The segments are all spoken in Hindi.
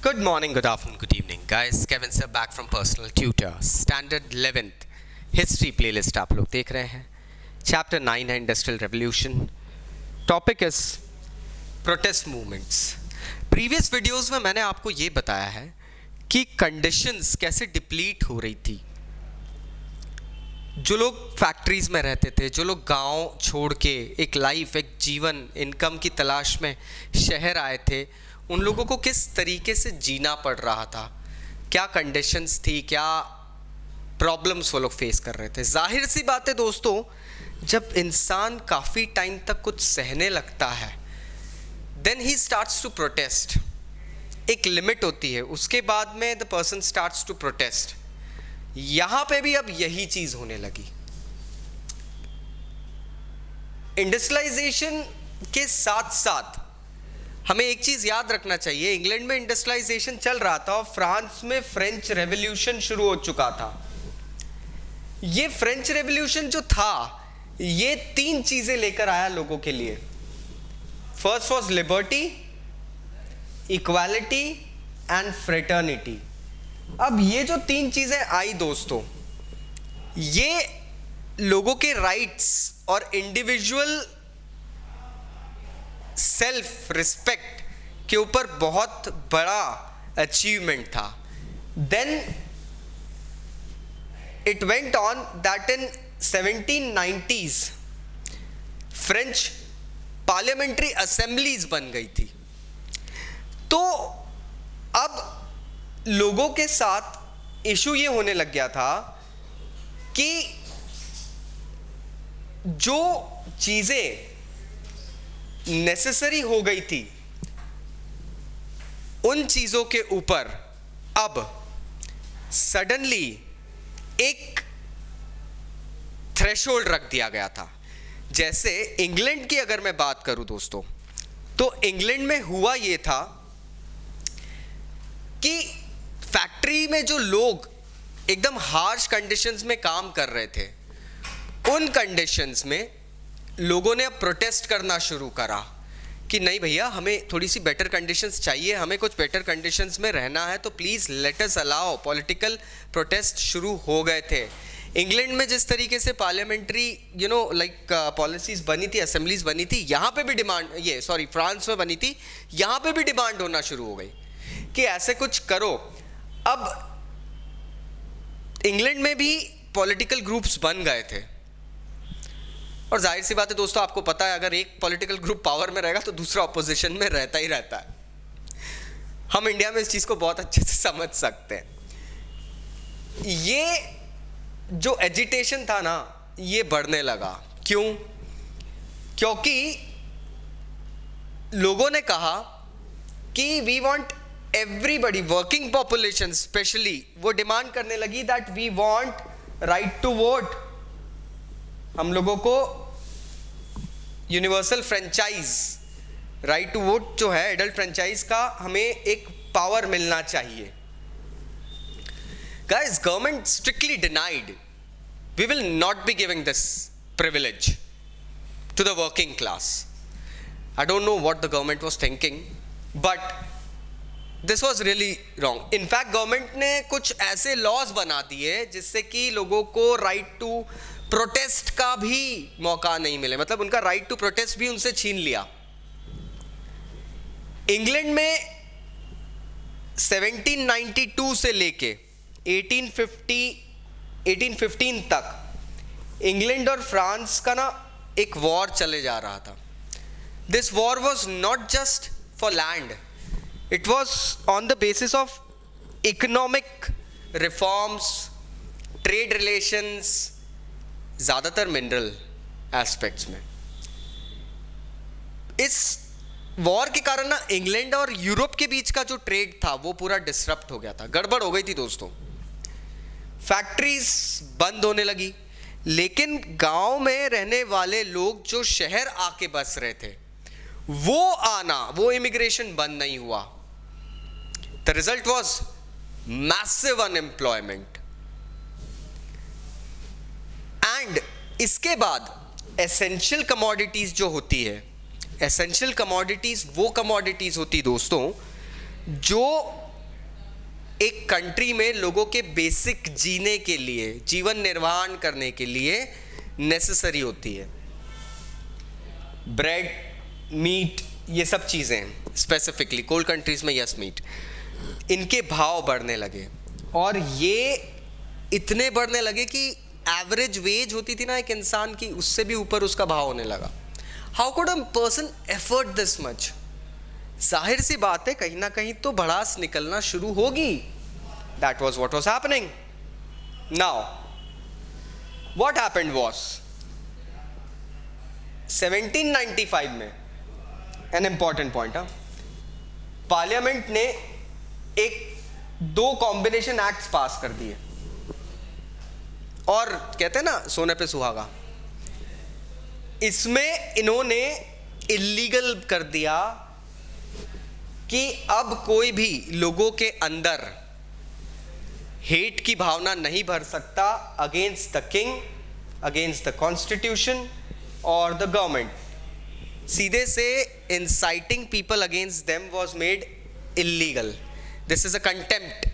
Good morning, good afternoon, good evening, guys. Kevin sir back from Personal Tutor. Standard 11th History playlist आप लोग देख रहे हैं. Chapter 9 है Industrial Revolution. Topic is Protest Movements. Previous videos में मैंने आपको ये बताया है कि conditions कैसे डिप्लीट हो रही थी. जो लोग फैक्ट्रीज में रहते थे, जो लोग गांव छोड़ के एक लाइफ, एक जीवन, इनकम की तलाश में शहर आए थे, उन लोगों को किस तरीके से जीना पड़ रहा था, क्या कंडीशंस थी, क्या प्रॉब्लम्स वो लोग फेस कर रहे थे. जाहिर सी बात है दोस्तों, जब इंसान काफ़ी टाइम तक कुछ सहने लगता है, देन ही स्टार्ट्स टू प्रोटेस्ट. एक लिमिट होती है, उसके बाद में the person starts to protest. यहां पे भी अब यही चीज होने लगी. इंडस्ट्रियलाइजेशन के साथ साथ हमें एक चीज याद रखना चाहिए. इंग्लैंड में इंडस्ट्रियलाइजेशन चल रहा था और फ्रांस में फ्रेंच रेवोल्यूशन शुरू हो चुका था. ये फ्रेंच रेवोल्यूशन जो था, ये तीन चीजें लेकर आया लोगों के लिए. First was liberty, equality and fraternity. अब ये जो तीन चीजें आई दोस्तों, ये लोगों के राइट्स और इंडिविजुअल सेल्फ रिस्पेक्ट के ऊपर बहुत बड़ा अचीवमेंट था. Then it went on that in 1790s French parliamentary assemblies बन गई थी. तो अब लोगों के साथ इशू ये होने लग गया था कि जो चीजें नेसेसरी हो गई थी, उन चीजों के ऊपर अब सडनली एक थ्रेशोल्ड रख दिया गया था. जैसे इंग्लैंड की अगर मैं बात करूं दोस्तों, तो इंग्लैंड में हुआ ये था कि फैक्ट्री में जो लोग एकदम हार्श कंडीशंस में काम कर रहे थे, उन कंडीशंस में लोगों ने अब प्रोटेस्ट करना शुरू करा कि नहीं भैया, हमें थोड़ी सी बेटर कंडीशंस चाहिए, हमें कुछ बेटर कंडीशंस में रहना है, तो please let us allow. Political protest शुरू हो गए थे. इंग्लैंड में जिस तरीके से पार्लियामेंट्री पॉलिसीज बनी थी, असेंबलीज बनी थी, यहाँ पे भी डिमांड, फ्रांस में बनी थी, यहाँ पे भी डिमांड होना शुरू हो गई कि ऐसे कुछ करो. अब इंग्लैंड में भी पॉलिटिकल ग्रुप्स बन गए थे, और जाहिर सी बात है दोस्तों, आपको पता है अगर एक पॉलिटिकल ग्रुप पावर में रहेगा तो दूसरा ऑपोजिशन में रहता ही रहता है. हम इंडिया में इस चीज को बहुत अच्छे से समझ सकते हैं. ये जो एजिटेशन था ना, ये बढ़ने लगा. क्यों? क्योंकि लोगों ने कहा कि we want everybody, working population specially, वो डिमांड करने लगी that we want right to vote. हम लोगों को universal franchise, right to vote जो है, एडल्ट फ्रेंचाइज का हमें एक पावर मिलना चाहिए. Guys, government strictly denied, we will not be giving this privilege to the working class. I don't know what the government was thinking, but this was really wrong. In fact government ने कुछ ऐसे लॉज बना दिए जिससे कि लोगों को राइट टू प्रोटेस्ट का भी मौका नहीं मिले, मतलब उनका राइट टू प्रोटेस्ट भी उनसे छीन लिया. इंग्लैंड में 1792 से लेके 1815 तक इंग्लैंड और फ्रांस का ना एक वॉर चले जा रहा था. This war was not just for land, it was on the basis of economic reforms, trade relations, ज़्यादातर मिनरल एस्पेक्ट्स में. इस वॉर के कारण ना इंग्लैंड और यूरोप के बीच का जो ट्रेड था वो पूरा डिसरप्ट हो गया था, गड़बड़ हो गई थी दोस्तों. फैक्ट्रीज बंद होने लगी, लेकिन गांव में रहने वाले लोग जो शहर आके बस रहे थे, वो इमिग्रेशन बंद नहीं हुआ. The result was massive unemployment. And इसके बाद essential commodities जो होती है, एसेंशियल कमोडिटीज़ वो कमोडिटीज़ होती दोस्तों जो एक कंट्री में लोगों के बेसिक जीने के लिए, जीवन निर्वाह करने के लिए नेसेसरी होती है। ब्रेड, मीट, ये सब चीज़ें स्पेसिफिकली कोल्ड कंट्रीज में, यस मीट, इनके भाव बढ़ने लगे और ये इतने बढ़ने लगे कि एवरेज वेज होती थी ना एक इंसान की, उससे भी ऊपर उसका भाव होने लगा। How could a person effort this much? जाहिर सी बात है कहीं ना कहीं तो भड़ास निकलना शुरू होगी। That was what was happening. Now what happened was 1795 में, एन इंपॉर्टेंट पॉइंट, पार्लियामेंट ने दो कॉम्बिनेशन एक्ट्स पास कर दिए और कहते हैं ना सोने पे सुहागा, इसमें इन्होंने इलीगल कर दिया कि अब कोई भी लोगों के अंदर हेट की भावना नहीं भर सकता against the king, against the constitution और द गवर्नमेंट। सीधे से inciting people against them was made illegal. This is a contempt.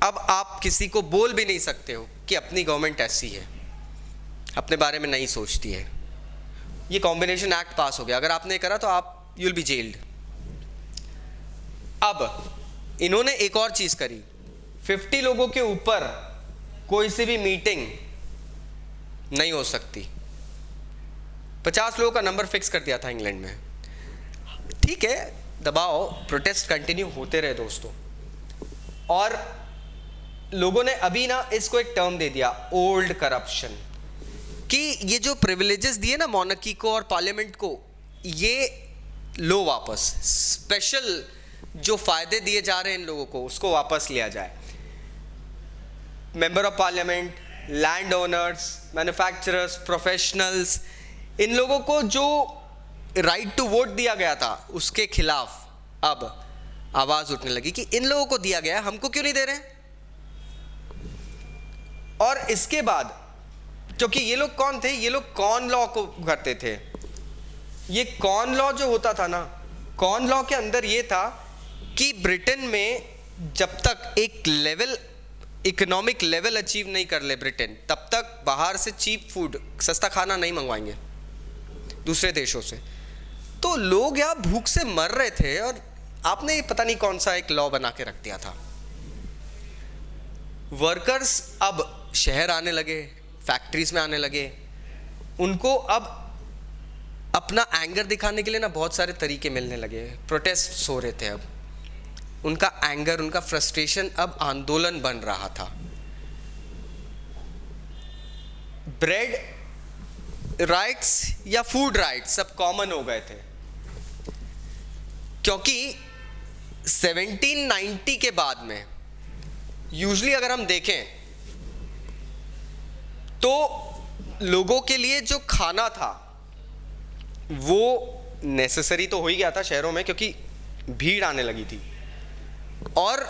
अब आप किसी को बोल भी नहीं सकते हो कि अपनी गवर्नमेंट ऐसी है, अपने बारे में नहीं सोचती है। ये कॉम्बिनेशन एक्ट पास हो गया, अगर आपने करा तो आप you'll be jailed। अब इन्होंने एक और चीज करी, 50 लोगों के ऊपर कोई सी भी मीटिंग नहीं हो सकती। 50 लोगों का नंबर फिक्स कर दिया था इंग्लैंड में। ठीक है, दबाओ, प्रोटेस्ट कंटिन्यू होते रहे दोस्तों, और लोगों ने अभी ना इसको एक टर्म दे दिया, ओल्ड करप्शन, कि ये जो प्रिविलेजेस दिए ना मोनार्की को और पार्लियामेंट को, ये लो वापस, स्पेशल जो फायदे दिए जा रहे हैं इन लोगों को उसको वापस लिया जाए। Member of parliament, land owners, manufacturers, professionals, इन लोगों को जो राइट टू वोट दिया गया था उसके खिलाफ अब आवाज उठने लगी कि इन लोगों को दिया गया, हमको क्यों नहीं दे रहे। और इसके बाद, क्योंकि ये लोग कौन थे, ये लोग कॉर्न लॉ को करते थे। ये कॉर्न लॉ जो होता था ना, कॉर्न लॉ के अंदर ये था कि ब्रिटेन में जब तक एक लेवल, इकोनॉमिक लेवल अचीव नहीं कर ले ब्रिटेन, तब तक बाहर से चीप फूड, सस्ता खाना नहीं मंगवाएंगे दूसरे देशों से। तो लोग यहाँ भूख से मर रहे थे और आपने ये पता नहीं कौन सा एक लॉ बना के रख दिया था। वर्कर्स अब शहर आने लगे, फैक्ट्रीज में आने लगे, उनको अब अपना एंगर दिखाने के लिए ना बहुत सारे तरीके मिलने लगे। प्रोटेस्ट हो रहे थे, अब उनका एंगर, उनका फ्रस्ट्रेशन अब आंदोलन बन रहा था। ब्रेड राइट्स या फूड राइट्स सब कॉमन हो गए थे, क्योंकि 1790 के बाद में यूजुअली अगर हम देखें तो लोगों के लिए जो खाना था वो नेसेसरी तो हो ही गया था शहरों में, क्योंकि भीड़ आने लगी थी, और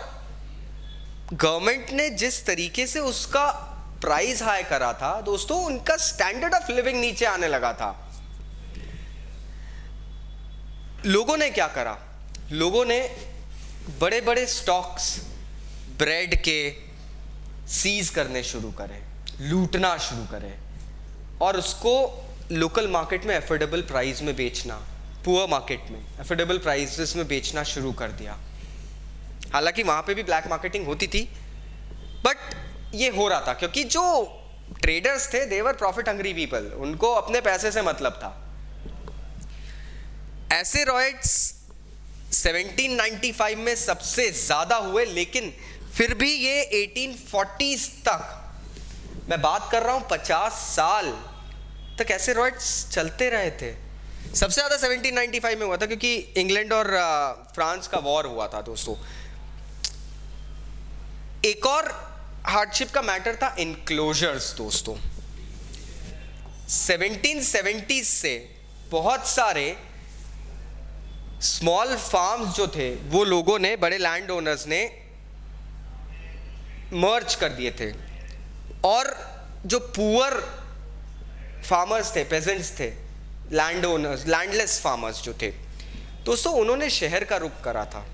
गवर्नमेंट ने जिस तरीके से उसका प्राइस हाई करा था दोस्तों, उनका स्टैंडर्ड ऑफ लिविंग नीचे आने लगा था। लोगों ने क्या करा, लोगों ने बड़े बड़े स्टॉक्स ब्रेड के सीज करने शुरू करे, लूटना शुरू करे और उसको लोकल मार्केट में एफोर्डेबल प्राइस में बेचना, पुअर मार्केट में एफोर्डेबल प्राइसेस में बेचना शुरू कर दिया। हालांकि वहां पे भी ब्लैक मार्केटिंग होती थी, बट ये हो रहा था क्योंकि जो ट्रेडर्स थे दे वर प्रॉफिट हंग्री पीपल, उनको अपने पैसे से मतलब था। ऐसे रॉयट्स 1795 में सबसे ज्यादा हुए, लेकिन फिर भी ये 1840s तक, मैं बात कर रहा हूं 50 साल तक ऐसे रॉयट्स चलते रहे थे। सबसे ज्यादा 1795 में हुआ था क्योंकि इंग्लैंड और फ्रांस का वॉर हुआ था दोस्तों। एक और हार्डशिप का मैटर था इनक्लोजर्स दोस्तों। 1770s से बहुत सारे स्मॉल फार्म्स जो थे वो लोगों ने, बड़े लैंड ओनर्स ने मर्ज कर दिए थे, और जो पुअर फार्मर्स थे, पेजेंट्स थे, लैंड ओनर्स, लैंडलेस फार्मर्स जो थे दोस्तों, उन्होंने शहर का रुख करा था।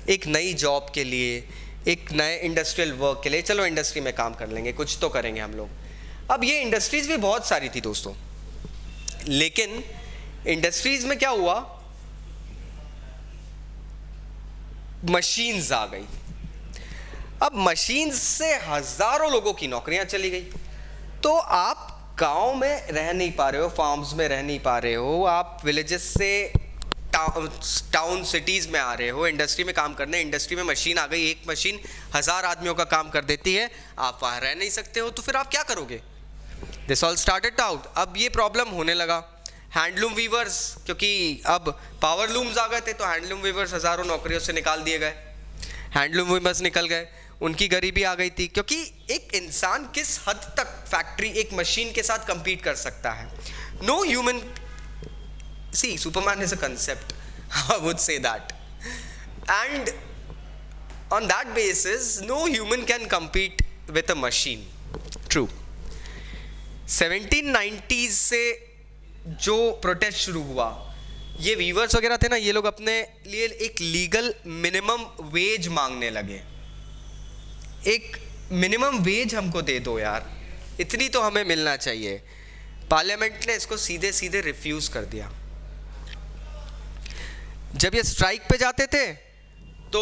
एक नई जॉब के लिए, एक नए इंडस्ट्रियल वर्क के लिए, चलो इंडस्ट्री में काम कर लेंगे, कुछ तो करेंगे हम लोग। अब ये इंडस्ट्रीज भी बहुत सारी थी दोस्तों, लेकिन इंडस्ट्रीज में क्या हुआ, मशीन्स आ गई। अब मशीन्स से हजारों लोगों की नौकरियां चली गई। तो आप गांव में रह नहीं पा रहे हो, फार्म्स में रह नहीं पा रहे हो, आप विलेजेस से टाउन सिटीज़ में आ रहे हो इंडस्ट्री में काम करने। इंडस्ट्री में मशीन आ गई, एक मशीन 1000 आदमियों का काम कर देती है, आप वहाँ रह नहीं सकते हो, तो फिर आप क्या करोगे? This all started out. अब ये प्रॉब्लम होने लगा। हैंडलूम वीवर्स, क्योंकि अब पावर लूम्स आ गए थे, तो हैंडलूम वीवर्स हज़ारों नौकरियों से निकाल दिए गए। हैंडलूम वीवर्स निकल गए, उनकी गरीबी आ गई थी, क्योंकि एक इंसान किस हद तक फैक्ट्री एक मशीन के साथ compete कर सकता है? No human, see, Superman is a concept, I would say that, and on that basis no human can compete with a machine. True. 1790s से जो प्रोटेस्ट शुरू हुआ, ये वीवर्स वगैरह थे ना, ये लोग अपने लिए एक लीगल मिनिमम वेज मांगने लगे। एक मिनिमम वेज हमको दे दो यार, इतनी तो हमें मिलना चाहिए। पार्लियामेंट ने इसको सीधे सीधे रिफ्यूज कर दिया। जब ये स्ट्राइक पे जाते थे तो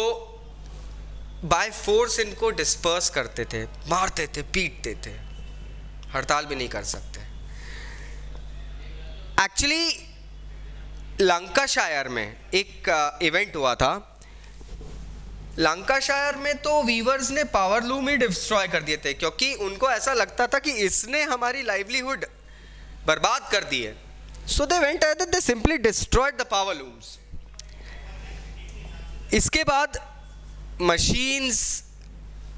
बाय फोर्स इनको डिस्पर्स करते थे, मारते थे, पीटते थे, हड़ताल भी नहीं कर सकते। एक्चुअली लंकाशायर में एक इवेंट हुआ था। लंकाशायर में तो वीवर्स ने पावर लूम ही डिस्ट्रॉय कर दिए थे, क्योंकि उनको ऐसा लगता था कि इसने हमारी लाइवलीहुड बर्बाद कर दी है। So they went ahead, they simply destroyed the power looms. इसके बाद मशीन्स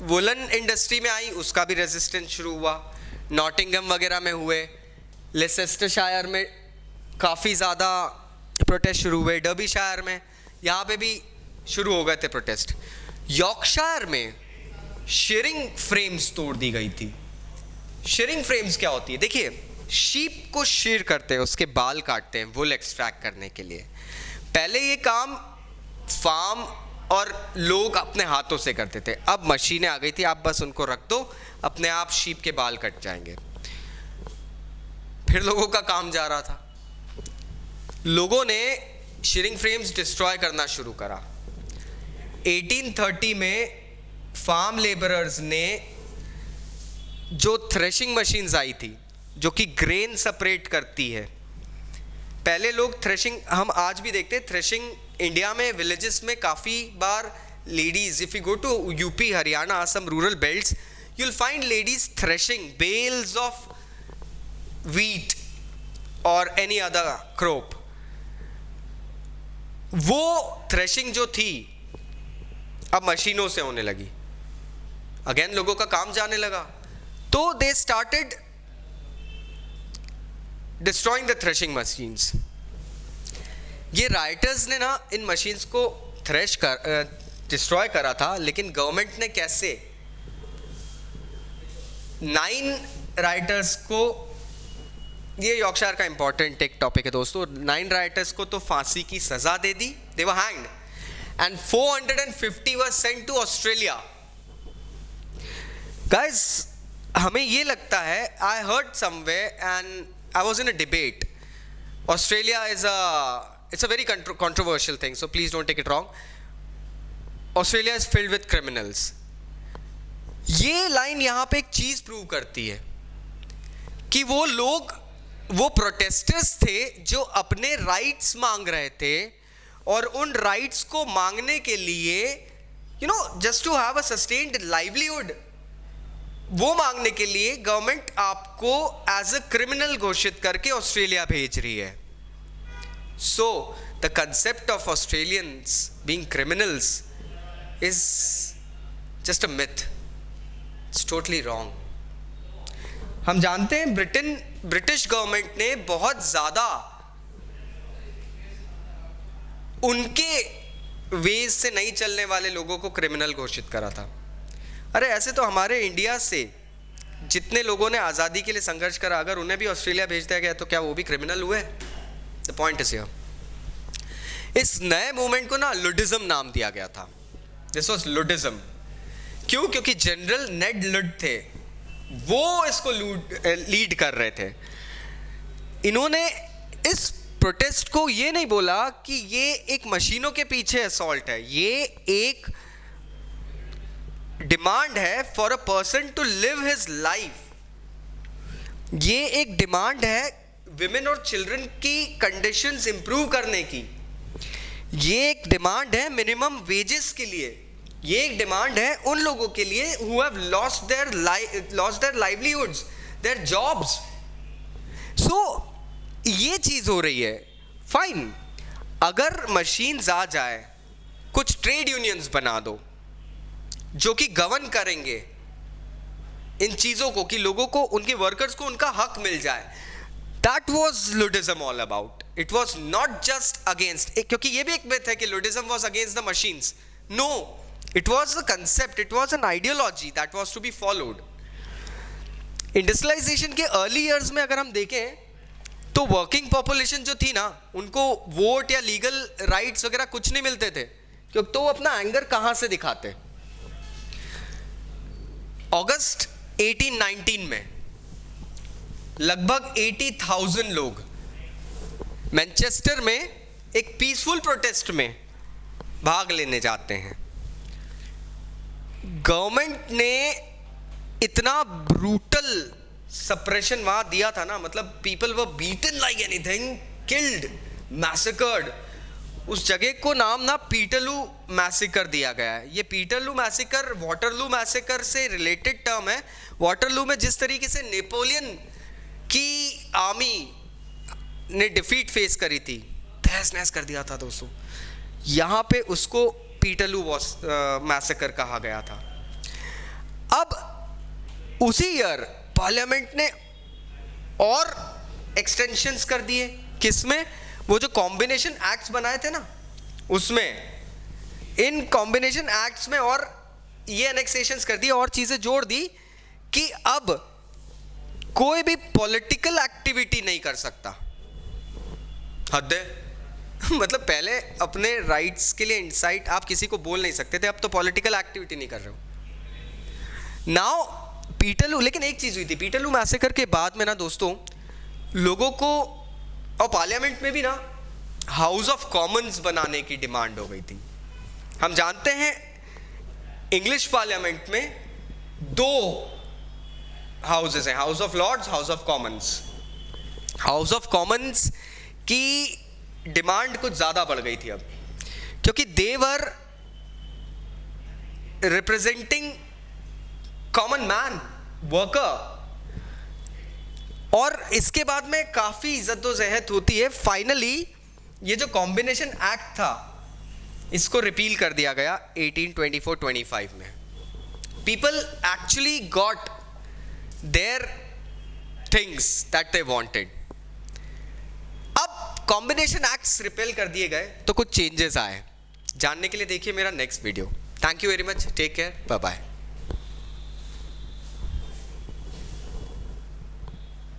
वुलन इंडस्ट्री में आई, उसका भी रेजिस्टेंस शुरू हुआ। नॉटिंगम वगैरह में हुए, लेसेस्टरशायर में काफ़ी ज़्यादा प्रोटेस्ट शुरू हुए, डर्बीशायर में, यहाँ पे भी शुरू हो गए थे प्रोटेस्ट। यॉर्कशायर में शेयरिंग फ्रेम्स तोड़ दी गई थी। शेयरिंग फ्रेम्स क्या होती है? देखिए, शीप को शेयर करते हैं, उसके बाल काटते हैं वुल एक्सट्रैक्ट करने के लिए। पहले ये काम फार्म और लोग अपने हाथों से करते थे, अब मशीनें आ गई थी, आप बस उनको रख दो, अपने आप शीप के बाल कट जाएंगे। फिर लोगों का काम जा रहा था, लोगों ने शेयरिंग फ्रेम्स डिस्ट्रॉय करना शुरू करा। 1830 में फार्म लेबरर्स ने जो थ्रेशिंग मशीन्स आई थी, जो कि ग्रेन सेपरेट करती है। पहले लोग थ्रेशिंग, हम आज भी देखते हैं थ्रेशिंग इंडिया में विलेजेस में काफ़ी बार ladies, if you go to UP, Haryana, Assam rural belts, you will find ladies threshing bales of wheat और एनी अदर क्रॉप। वो थ्रेशिंग जो थी अब मशीनों से होने लगी। अगेन लोगों का काम जाने लगा, तो they started destroying the threshing machines. ये राइटर्स ने ना इन मशीन्स को डिस्ट्रॉय करा था, लेकिन गवर्नमेंट ने कैसे 9 राइटर्स को, ये यॉर्कशायर का इंपॉर्टेंट एक टॉपिक है दोस्तों, 9 राइटर्स को तो फांसी की सजा दे दी, they were hanged, and 450 were sent to Australia. Guys, हमें ये लगता है, I heard somewhere and I was in a debate, Australia is it's a very controversial thing, so please don't take it wrong. Australia is filled with criminals. ये लाइन यहाँ पे एक चीज प्रूव करती है कि वो लोग, वो प्रोटेस्टर्स थे जो अपने राइट्स मांग रहे थे, और उन राइट्स को मांगने के लिए, you know, just to have a sustained livelihood, वो मांगने के लिए गवर्नमेंट आपको एज अ क्रिमिनल घोषित करके ऑस्ट्रेलिया भेज रही है। So, the concept of Australians being criminals is just a myth. It's totally wrong. हम जानते हैं ब्रिटिश गवर्नमेंट ने बहुत ज़्यादा उनके वेज से नहीं चलने वाले लोगों को क्रिमिनल घोषित करा था। अरे ऐसे तो हमारे इंडिया से जितने लोगों ने आज़ादी के लिए संघर्ष करा, अगर उन्हें भी ऑस्ट्रेलिया भेज दिया गया तो क्या वो भी क्रिमिनल हुए? The point is here. इस नए मूवमेंट को ना लुडिज्म नाम दिया गया था। This was Luddism. क्यों? क्योंकि जनरल नेड लुड थे, वो इसको लीड कर रहे थे। इन्होंने इस प्रोटेस्ट को ये नहीं बोला कि ये एक मशीनों के पीछे असॉल्ट है, ये एक डिमांड है for a person to live his life. ये एक डिमांड है विमेन और चिल्ड्रन की कंडीशंस इंप्रूव करने की। ये एक डिमांड है मिनिमम वेजेस के लिए। ये एक डिमांड है उन लोगों के लिए who have lost their livelihoods, their jobs. So ये चीज हो रही है। फाइन, अगर मशीन्स आ जाए, कुछ ट्रेड यूनियंस बना दो जो कि गवर्न करेंगे इन चीजों को, कि लोगों को, उनके वर्कर्स को उनका हक मिल जाए। That was Luddism all about. It was not just against, क्योंकि ये भी एक मिथ है कि Luddism was against the machines. No, it was a concept, it was an ideology that was to be followed. Industrialization के अर्ली ईयर्स में अगर हम देखें तो वर्किंग पॉपुलेशन जो थी ना, उनको वोट या लीगल राइट्स वगैरह कुछ नहीं मिलते थे, क्योंकि तो वो अपना एंगर कहां से दिखाते। अगस्त 1819 में लगभग 80,000 लोग मैनचेस्टर में एक पीसफुल प्रोटेस्ट में भाग लेने जाते हैं। गवर्नमेंट ने इतना ब्रूटल सप्रेशन वहां दिया था ना, मतलब people were beaten like anything, killed, massacred. उस जगह को नाम ना पीटरलू मैसेकर दिया गया है। ये पीटरलू मैसेकर वाटरलू मैसेकर से रिलेटेड टर्म है। वाटरलू में जिस तरीके से नेपोलियन की आर्मी ने डिफीट फेस करी थी, तहस नहस कर दिया था दोस्तों, यहां पे उसको पीटरलू मैसेकर कहा गया था। अब उसी ईयर पार्लियामेंट ने और एक्सटेंशंस कर दिए। किसमें? वो जो कॉम्बिनेशन एक्ट्स बनाए थे ना, उसमें, इन कॉम्बिनेशन एक्ट्स में और ये एनेक्सेशंस कर दी और चीजें जोड़ दी कि अब कोई भी पॉलिटिकल एक्टिविटी नहीं कर सकता। हद है। मतलब पहले अपने राइट्स के लिए इंसाइट आप किसी को बोल नहीं सकते थे, अब तो पॉलिटिकल एक्टिविटी नहीं कर रहे हो। नाउ पीटरलू, लेकिन एक चीज हुई थी पीटरलू मैसेकर के बाद में ना दोस्तों, लोगों को, और पार्लियामेंट में भी ना, हाउस ऑफ कॉमन्स बनाने की डिमांड हो गई थी। हम जानते हैं इंग्लिश पार्लियामेंट में 2 हाउसेस हैं, House of Lords, House of Commons. House of Commons की डिमांड कुछ ज्यादा बढ़ गई थी अब, क्योंकि they were representing common man, worker. और इसके बाद में काफी इज्जतोजहद होती है। फाइनली ये जो कॉम्बिनेशन एक्ट था, इसको रिपील कर दिया गया 1824-25 में। People actually got their things that they wanted. अब कॉम्बिनेशन एक्ट्स रिपेल कर दिए गए तो कुछ चेंजेस आए। जानने के लिए देखिए मेरा next video. Thank you very much, take care, bye bye.